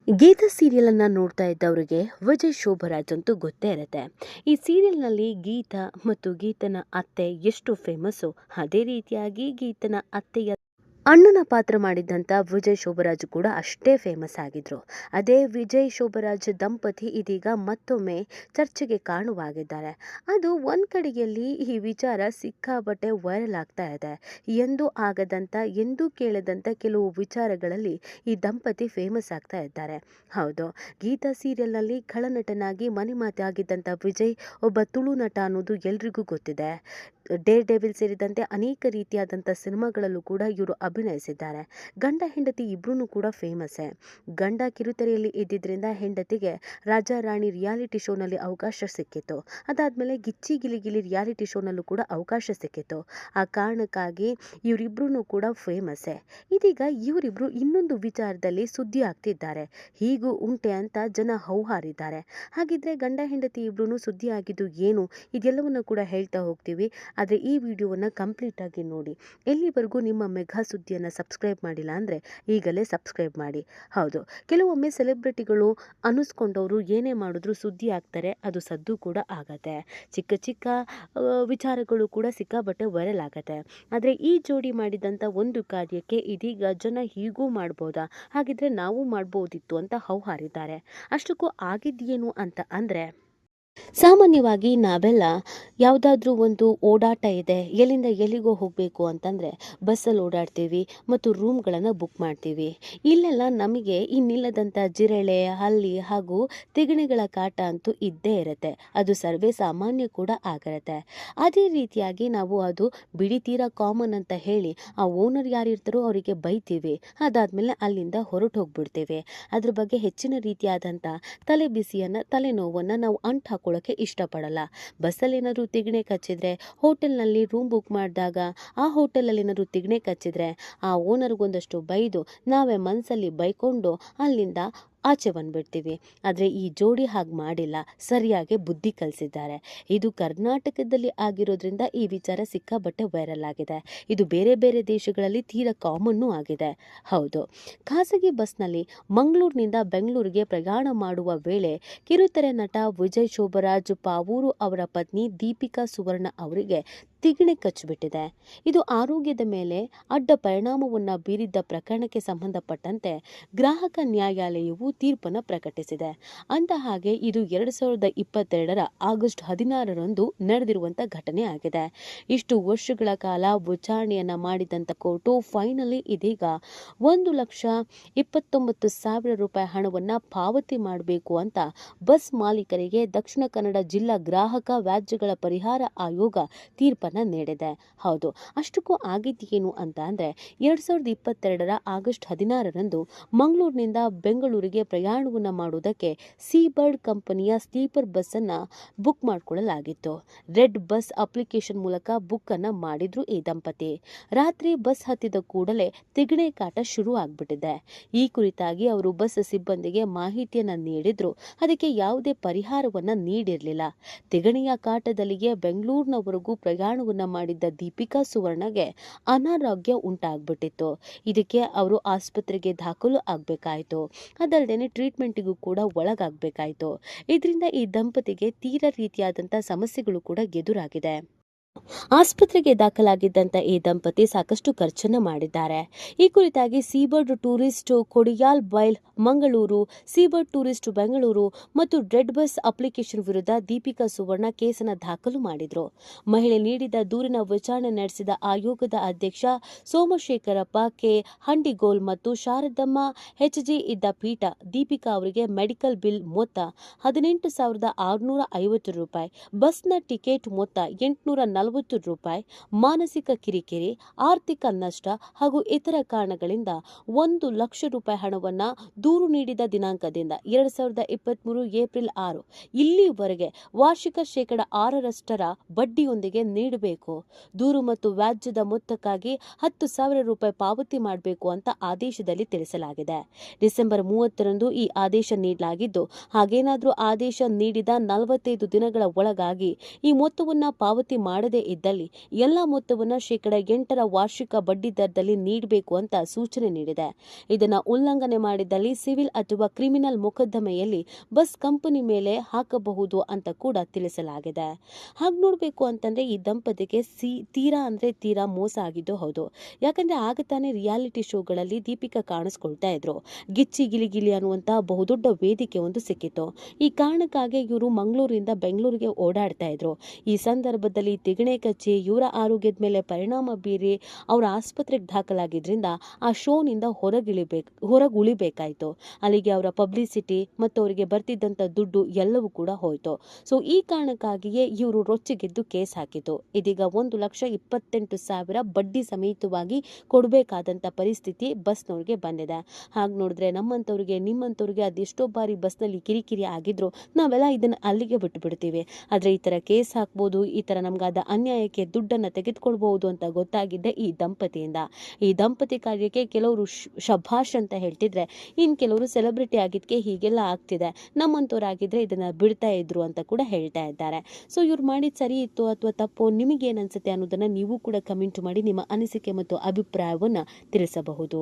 ಗೀತಾ ಸೀರಿಯಲನ್ನು ನೋಡ್ತಾ ಇದ್ದವರಿಗೆ ವಿಜಯ್ ಶೋಭರಾಜ್ ಅಂತೂ ಗೊತ್ತೇ ಇರುತ್ತೆ. ಈ ಸೀರಿಯಲ್ನಲ್ಲಿ ಗೀತಾ ಮತ್ತು ಗೀತನ ಅತ್ತೆ ಎಷ್ಟು ಫೇಮಸ್ಸು, ಅದೇ ರೀತಿಯಾಗಿ ಗೀತನ ಅತ್ತೆಯ ಅಣ್ಣನ ಪಾತ್ರ ಮಾಡಿದ್ದಂಥ ವಿಜಯ್ ಶೋಭರಾಜ್ ಕೂಡ ಅಷ್ಟೇ ಫೇಮಸ್ ಆಗಿದ್ರು. ಅದೇ ವಿಜಯ್ ಶೋಭರಾಜ್ ದಂಪತಿ ಇದೀಗ ಮತ್ತೊಮ್ಮೆ ಚರ್ಚೆಗೆ ಕಾರಣವಾಗಿದ್ದಾರೆ. ಅದು ಒಂದು ಕಡೆಯಲ್ಲಿ ಈ ವಿಚಾರ ಸಿಕ್ಕಾಪಟ್ಟೆ ವೈರಲ್ ಆಗ್ತಾ ಇದೆ. ಎಂದೂ ಆಗದಂಥ, ಎಂದೂ ಕೇಳದಂಥ ಕೆಲವು ವಿಚಾರಗಳಲ್ಲಿ ಈ ದಂಪತಿ ಫೇಮಸ್ ಆಗ್ತಾ ಇದ್ದಾರೆ. ಹೌದು, ಗೀತಾ ಸೀರಿಯಲ್ನಲ್ಲಿ ಖಳನಟನಾಗಿ ಮನೆ ಮಾತಾಗಿದ್ದಂಥ ವಿಜಯ್ ಒಬ್ಬ ತುಳು ನಟ ಅನ್ನೋದು ಎಲ್ರಿಗೂ ಗೊತ್ತಿದೆ. ಡೇರ್ ಡೆವಿಲ್ ಸೇರಿದಂತೆ ಅನೇಕ ರೀತಿಯಾದಂಥ ಸಿನಿಮಾಗಳಲ್ಲೂ ಕೂಡ ಇವರು ಅಭಿನಯಿಸಿದ್ದಾರೆ. ಗಂಡ ಹೆಂಡತಿ ಇಬ್ಬರೂ ಕೂಡ ಫೇಮಸ್ಸೇ. ಗಂಡ ಕಿರುತೆರೆಯಲ್ಲಿ ಇದ್ದಿದ್ದರಿಂದ ಹೆಂಡತಿಗೆ ರಾಜಾ ರಾಣಿ ರಿಯಾಲಿಟಿ ಶೋನಲ್ಲಿ ಅವಕಾಶ ಸಿಕ್ಕಿತ್ತು. ಅದಾದಮೇಲೆ ಗಿಚ್ಚಿ ಗಿಲಿಗಿಲಿ ರಿಯಾಲಿಟಿ ಶೋನಲ್ಲೂ ಕೂಡ ಅವಕಾಶ ಸಿಕ್ಕಿತ್ತು. ಆ ಕಾರಣಕ್ಕಾಗಿ ಇವರಿಬ್ಬರೂ ಕೂಡ ಫೇಮಸ್ಸೇ. ಇದೀಗ ಇವರಿಬ್ಬರು ಇನ್ನೊಂದು ವಿಚಾರದಲ್ಲಿ ಸುದ್ದಿ ಆಗ್ತಿದ್ದಾರೆ. ಹೀಗೂ ಉಂಟೆ ಅಂತ ಜನ ಹೌಹಾರಿದ್ದಾರೆ. ಹಾಗಿದ್ರೆ ಗಂಡ ಹೆಂಡತಿ ಇಬ್ಬರೂ ಸುದ್ದಿ ಆಗಿದ್ದು ಏನು, ಇದೆಲ್ಲವನ್ನು ಕೂಡ ಹೇಳ್ತಾ ಹೋಗ್ತೀವಿ. ಆದರೆ ಈ ವಿಡಿಯೋವನ್ನು ಕಂಪ್ಲೀಟ್ ಆಗಿ ನೋಡಿ. ಎಲ್ಲಿವರೆಗೂ ನಿಮ್ಮ ಮೆಗಾ ಸುದ್ದಿಯನ್ನು ಸಬ್ಸ್ಕ್ರೈಬ್ ಮಾಡಿಲ್ಲ ಅಂದರೆ ಈಗಲೇ ಸಬ್ಸ್ಕ್ರೈಬ್ ಮಾಡಿ. ಹೌದು, ಕೆಲವೊಮ್ಮೆ ಸೆಲೆಬ್ರಿಟಿಗಳು ಅನ್ನಿಸ್ಕೊಂಡವರು ಏನೇ ಮಾಡಿದ್ರು ಸುದ್ದಿ ಆಗ್ತಾರೆ, ಅದು ಸದ್ದು ಕೂಡ ಆಗತ್ತೆ. ಚಿಕ್ಕ ಚಿಕ್ಕ ವಿಚಾರಗಳು ಕೂಡ ಸಿಕ್ಕಾಬಟ್ಟೆ ವೈರಲ್ ಆಗತ್ತೆ. ಆದರೆ ಈ ಜೋಡಿ ಮಾಡಿದಂಥ ಒಂದು ಕಾರ್ಯಕ್ಕೆ ಇದೀಗ ಜನ ಹೀಗೂ ಮಾಡ್ಬೋದಾ, ಹಾಗಿದ್ರೆ ನಾವು ಮಾಡ್ಬೋದಿತ್ತು ಅಂತ ಹೌಹಾರಿದ್ದಾರೆ. ಅಷ್ಟಕ್ಕೂ ಆಗಿದ್ದೇನು ಅಂತ ಅಂದರೆ, ಸಾಮಾನ್ಯವಾಗಿ ನಾವೆಲ್ಲ ಯಾವುದಾದ್ರೂ ಒಂದು ಓಡಾಟ ಇದೆ, ಎಲ್ಲಿಂದ ಎಲ್ಲಿಗೋ ಹೋಗಬೇಕು ಅಂತಂದರೆ ಬಸ್ಸಲ್ಲಿ ಓಡಾಡ್ತೀವಿ ಮತ್ತು ರೂಮ್ಗಳನ್ನು ಬುಕ್ ಮಾಡ್ತೀವಿ. ಇಲ್ಲೆಲ್ಲ ನಮಗೆ ಇನ್ನಿಲ್ಲದಂಥ ಜಿರಳೆ, ಹಲ್ಲಿ ಹಾಗೂ ತಿಗಣೆಗಳ ಕಾಟ ಅಂತೂ ಇದ್ದೇ ಇರುತ್ತೆ. ಅದು ಸರ್ವೇ ಸಾಮಾನ್ಯ ಕೂಡ ಆಗಿರುತ್ತೆ. ಅದೇ ರೀತಿಯಾಗಿ ನಾವು ಅದು ಬಿಡಿ ತೀರಾ ಕಾಮನ್ ಅಂತ ಹೇಳಿ ಆ ಓನರ್ ಯಾರಿರ್ತಾರೋ ಅವರಿಗೆ ಬೈತೀವಿ. ಅದಾದಮೇಲೆ ಅಲ್ಲಿಂದ ಹೊರಟು ಹೋಗ್ಬಿಡ್ತೀವಿ. ಅದ್ರ ಬಗ್ಗೆ ಹೆಚ್ಚಿನ ರೀತಿಯಾದಂಥ ತಲೆನೋವನ್ನು ನಾವು ಅಂಟು ಹಾಕೊಳ್ಳೋಕ್ಕೆ ಇಷ್ಟಪಡಲ್ಲ. ಬಸ್ಸಲ್ಲಿ ಏನಾದರೂ ತಿಗಣೆ ಕಚ್ಚಿದ್ರೆ, ಹೋಟೆಲ್ನಲ್ಲಿ ರೂಮ್ ಬುಕ್ ಮಾಡಿದಾಗ ಆ ಹೋಟೆಲಲ್ಲಿ ಏನಾದರೂ ತಿಗಣೆ ಕಚ್ಚಿದ್ರೆ ಆ ಓನರ್ಗೊಂದಷ್ಟು ಬೈದು ನಾವೇ ಮನಸ್ಸಲ್ಲಿ ಬೈಕೊಂಡು ಅಲ್ಲಿಂದ ಆಚೆ ಬಂದುಬಿಡ್ತೀವಿ. ಆದರೆ ಈ ಜೋಡಿ ಹಾಗೆ ಮಾಡಿಲ್ಲ, ಸರಿಯಾಗಿ ಬುದ್ಧಿ ಕಲಿಸಿದ್ದಾರೆ. ಇದು ಕರ್ನಾಟಕದಲ್ಲಿ ಆಗಿರೋದ್ರಿಂದ ಈ ವಿಚಾರ ಸಿಕ್ಕಾಬಟ್ಟೆ ವೈರಲ್ ಆಗಿದೆ. ಇದು ಬೇರೆ ಬೇರೆ ದೇಶಗಳಲ್ಲಿ ತೀರಾ ಕಾಮನ್ನೂ ಆಗಿದೆ. ಹೌದು, ಖಾಸಗಿ ಬಸ್ನಲ್ಲಿ ಮಂಗಳೂರಿನಿಂದ ಬೆಂಗಳೂರಿಗೆ ಪ್ರಯಾಣ ಮಾಡುವ ವೇಳೆ ಕಿರುತೆರೆ ನಟ ವಿಜಯ್ ಶೋಭರಾಜ್ ಪಾವೂರು ಅವರ ಪತ್ನಿ ದೀಪಿಕಾ ಸುವರ್ಣ ಅವರಿಗೆ ತಿಗಣೆ ಕಚ್ಚಿಬಿಟ್ಟಿದೆ. ಇದು ಆರೋಗ್ಯದ ಮೇಲೆ ಅಡ್ಡ ಪರಿಣಾಮವನ್ನು ಬೀರಿದ್ದ ಪ್ರಕರಣಕ್ಕೆ ಸಂಬಂಧಪಟ್ಟಂತೆ ಗ್ರಾಹಕ ನ್ಯಾಯಾಲಯವು ತೀರ್ಪನ್ನು ಪ್ರಕಟಿಸಿದೆ. ಅಂದ ಹಾಗೆ ಇದು 2022 ಆಗಸ್ಟ್ 16ರಂದು ನಡೆದಿರುವಂಥ ಘಟನೆ ಆಗಿದೆ. ಇಷ್ಟು ವರ್ಷಗಳ ಕಾಲ ವಿಚಾರಣೆಯನ್ನು ಮಾಡಿದಂಥ ಕೋರ್ಟು ಫೈನಲಿ ಇದೀಗ 1,29,000 ರೂಪಾಯಿ ಹಣವನ್ನು ಪಾವತಿ ಮಾಡಬೇಕು ಅಂತ ಬಸ್ ಮಾಲೀಕರಿಗೆ ದಕ್ಷಿಣ ಕನ್ನಡ ಜಿಲ್ಲಾ ಗ್ರಾಹಕ ವ್ಯಾಜ್ಯಗಳ ಪರಿಹಾರ ಆಯೋಗ ತೀರ್ಪನ್ನು ನೀಡಿದೆ. ಹೌದು, ಅಷ್ಟಕ್ಕೂ ಆಗಿದ್ದೇನು ಅಂತ ಅಂದರೆ, 2022 ಆಗಸ್ಟ್ 16ರಂದು ಮಂಗಳೂರಿನಿಂದ ಬೆಂಗಳೂರಿಗೆ ಪ್ರಯಾಣವನ್ನು ಮಾಡುವುದಕ್ಕೆ ಸೀಬರ್ಡ್ ಕಂಪನಿಯ ಸ್ಲೀಪರ್ ಬಸ್ ಅನ್ನು ಬುಕ್ ಮಾಡಿಕೊಳ್ಳಲಾಗಿತ್ತು. ರೆಡ್ ಬಸ್ ಅಪ್ಲಿಕೇಶನ್ ಮೂಲಕ ಬುಕ್ ಅನ್ನು ಮಾಡಿದ್ರು ಈ ದಂಪತಿ. ರಾತ್ರಿ ಬಸ್ ಹತ್ತಿದ ಕೂಡಲೇ ತಿಗಣೆ ಕಾಟ ಶುರು ಆಗ್ಬಿಟ್ಟಿದೆ. ಈ ಕುರಿತಾಗಿ ಅವರು ಬಸ್ ಸಿಬ್ಬಂದಿಗೆ ಮಾಹಿತಿಯನ್ನ ನೀಡಿದ್ರು. ಅದಕ್ಕೆ ಯಾವುದೇ ಪರಿಹಾರವನ್ನ ನೀಡಿರಲಿಲ್ಲ. ತಿಗಣೆಯ ಕಾಟದಲ್ಲಿಯೇ ಬೆಂಗಳೂರಿನವರೆಗೂ ಪ್ರಯಾಣವನ್ನ ಮಾಡಿದ್ದ ದೀಪಿಕಾ ಸುವರ್ಣಗೆ ಅನಾರೋಗ್ಯ ಉಂಟಾಗ್ಬಿಟ್ಟಿತ್ತು. ಇದಕ್ಕೆ ಅವರು ಆಸ್ಪತ್ರೆಗೆ ದಾಖಲು ಆಗ್ಬೇಕಾಯ್ತು. ಅದಲ್ಲದೆ ಟ್ರೀಟ್ಮೆಂಟ್ಗೂ ಕೂಡ ಒಳಗಾಗಬೇಕಾಯಿತು. ಇದರಿಂದ ಈ ದಂಪತಿಗೆ ತೀರಾ ರೀತಿಯಾದಂಥ ಸಮಸ್ಯೆಗಳು ಕೂಡ ಎದುರಾಗಿದೆ. ಆಸ್ಪತ್ರೆಗೆ ದಾಖಲಾಗಿದ್ದಂಥ ಈ ದಂಪತಿ ಸಾಕಷ್ಟು ಖರ್ಚನ್ನ ಮಾಡಿದ್ದಾರೆ. ಈ ಕುರಿತಾಗಿ ಸೀಬರ್ಡ್ ಟೂರಿಸ್ಟ್ ಕೊಡಿಯಾಲ್ ಬೈಲ್ ಮಂಗಳೂರು, ಸೀಬರ್ಡ್ ಟೂರಿಸ್ಟ್ ಬೆಂಗಳೂರು ಮತ್ತು ರೆಡ್ ಬಸ್ ಅಪ್ಲಿಕೇಶನ್ ವಿರುದ್ಧ ದೀಪಿಕಾ ಸುವರ್ಣ ಕೇಸನ್ನು ದಾಖಲು ಮಾಡಿದ್ರು. ಮಹಿಳೆ ನೀಡಿದ ದೂರಿನ ವಿಚಾರಣೆ ನಡೆಸಿದ ಆಯೋಗದ ಅಧ್ಯಕ್ಷ ಸೋಮಶೇಖರಪ್ಪ ಕೆ ಹಂಡಿಗೋಲ್ ಮತ್ತು ಶಾರದಮ್ಮ HG ಇದ್ದ ಪೀಠ ದೀಪಿಕಾ ಅವರಿಗೆ ಮೆಡಿಕಲ್ ಬಿಲ್ ಮೊತ್ತ 18,650 ರೂಪಾಯಿ, ಬಸ್ನ ಟಿಕೆಟ್ ಮೊತ್ತ 840 ರೂಪಾಯಿ, ಮಾನಸಿಕ ಕಿರಿಕಿರಿ, ಆರ್ಥಿಕ ನಷ್ಟ ಹಾಗೂ ಇತರ ಕಾರಣಗಳಿಂದ 1 ಲಕ್ಷ ರೂಪಾಯಿ ಹಣವನ್ನು ದೂರು ನೀಡಿದ ದಿನಾಂಕದಿಂದ 2023 ಏಪ್ರಿಲ್ 6 ಇಲ್ಲಿವರೆಗೆ ವಾರ್ಷಿಕ ಶೇಕಡ 6% ಬಡ್ಡಿಯೊಂದಿಗೆ ನೀಡಬೇಕು. ದೂರು ಮತ್ತು ವ್ಯಾಜ್ಯದ ಮೊತ್ತಕ್ಕಾಗಿ 10,000 ರೂಪಾಯಿ ಪಾವತಿ ಮಾಡಬೇಕು ಅಂತ ಆದೇಶದಲ್ಲಿ ತಿಳಿಸಲಾಗಿದೆ. ಡಿಸೆಂಬರ್ 30ರಂದು ಈ ಆದೇಶ ನೀಡಲಾಗಿದ್ದು, ಹಾಗೇನಾದರೂ ಆದೇಶ ನೀಡಿದ 45 ದಿನಗಳ ಒಳಗಾಗಿ ಈ ಮೊತ್ತವನ್ನು ಪಾವತಿ ಮಾಡದೇ ನೀಡದೇ ಇದ್ದಲ್ಲಿ ಎಲ್ಲ ಮೊತ್ತವನ್ನು ಶೇಕಡ 8 ವಾರ್ಷಿಕ ಬಡ್ಡಿ ದರದಲ್ಲಿ ನೀಡಬೇಕು ಅಂತ ಸೂಚನೆ ನೀಡಿದೆ. ಇದನ್ನ ಉಲ್ಲಂಘನೆ ಮಾಡಿದಲ್ಲಿ ಸಿವಿಲ್ ಅಥವಾ ಕ್ರಿಮಿನಲ್ ಮೊಕದ್ದಮೆಯಲ್ಲಿ ಬಸ್ ಕಂಪನಿ ಮೇಲೆ ಹಾಕಬಹುದು ಅಂತ ಕೂಡ ತಿಳಿಸಲಾಗಿದೆ. ಹಾಗೆ ನೋಡ್ಬೇಕು ಅಂತಂದ್ರೆ ಈ ದಂಪತಿಗೆ ತೀರಾ ಮೋಸ ಆಗಿದ್ದು ಹೌದು. ಯಾಕಂದ್ರೆ ಆಗ ತಾನೇ ರಿಯಾಲಿಟಿ ಶೋಗಳಲ್ಲಿ ದೀಪಿಕಾ ಕಾಣಿಸ್ಕೊಳ್ತಾ ಇದ್ರು. ಗಿಚ್ಚಿ ಗಿಲಿ ಅನ್ನುವಂತ ಬಹುದೊಡ್ಡ ವೇದಿಕೆ ಒಂದು ಸಿಕ್ಕಿತ್ತು. ಈ ಕಾರಣಕ್ಕಾಗಿ ಇವರು ಮಂಗಳೂರಿಂದ ಬೆಂಗಳೂರಿಗೆ ಓಡಾಡ್ತಾ ಇದ್ರು. ಈ ಸಂದರ್ಭದಲ್ಲಿ ತಿಗಣೆ ಕಚ್ಚಿ ಇವರ ಆರೋಗ್ಯದ ಮೇಲೆ ಪರಿಣಾಮ ಬೀರಿ ಅವರ ಆಸ್ಪತ್ರೆಗೆ ದಾಖಲಾಗಿದ್ರಿಂದ ಆ ಶೋನಿಂದ ಹೊರಗುಳಿಬೇಕಾಯ್ತು. ಅಲ್ಲಿಗೆ ಅವರ ಪಬ್ಲಿಸಿಟಿ ಮತ್ತು ಅವರಿಗೆ ಬರ್ತಿದ್ದಂತ ದುಡ್ಡು ಎಲ್ಲವೂ ಕೂಡ ಹೋಯ್ತು. ಸೊ ಈ ಕಾರಣಕ್ಕಾಗಿಯೇ ಇವರು ರೊಚ್ಚಿಗೆದ್ದು ಕೇಸ್ ಹಾಕಿತು. ಇದೀಗ 1,28,000 ಬಡ್ಡಿ ಸಮೇತವಾಗಿ ಕೊಡಬೇಕಾದಂತ ಪರಿಸ್ಥಿತಿ ಬಸ್ನವ್ರಿಗೆ ಬಂದಿದೆ. ಹಾಗೆ ನೋಡಿದ್ರೆ ನಮ್ಮಂತವ್ರಿಗೆ ನಿಮ್ಮಂತವ್ರಿಗೆ ಅದೆಷ್ಟೋ ಬಾರಿ ಬಸ್ನಲ್ಲಿ ಕಿರಿಕಿರಿ ಆಗಿದ್ರು ನಾವೆಲ್ಲ ಇದನ್ನ ಅಲ್ಲಿಗೆ ಬಿಡ್ತೀವಿ. ಆದ್ರೆ ಈ ತರ ಕೇಸ್ ಹಾಕ್ಬೋದು, ಈ ತರ ನಮ್ಗಾದ ಅನ್ಯಾಯಕ್ಕೆ ದುಡ್ಡನ್ನ ತೆಗೆದುಕೊಳ್ಬಹುದು ಅಂತ ಗೊತ್ತಾಗಿದ್ದೆ ಈ ದಂಪತಿಯಿಂದ. ಈ ದಂಪತಿ ಕಾರ್ಯಕ್ಕೆ ಕೆಲವರು ಶಭಾಷ್ ಅಂತ ಹೇಳ್ತಿದ್ರೆ, ಇನ್ ಕೆಲವರು ಸೆಲೆಬ್ರಿಟಿ ಆಗಿದ್ಕೆ ಹೀಗೆಲ್ಲ ಆಗ್ತಿದೆ, ನಮ್ಮಂತವ್ರಾಗಿದ್ರೆ ಇದನ್ನ ಬಿಡ್ತಾ ಇದ್ರು ಅಂತ ಕೂಡ ಹೇಳ್ತಾ ಇದ್ದಾರೆ. ಸೊ ಇವ್ರು ಮಾಡಿದ್ ಸರಿ ಇತ್ತು ಅಥವಾ ತಪ್ಪು, ನಿಮಗೆ ಏನ್ ಅನ್ಸುತ್ತೆ ಅನ್ನೋದನ್ನ ನೀವು ಕೂಡ ಕಮೆಂಟ್ ಮಾಡಿ ನಿಮ್ಮ ಅನಿಸಿಕೆ ಮತ್ತು ಅಭಿಪ್ರಾಯವನ್ನ ತಿಳಿಸಬಹುದು.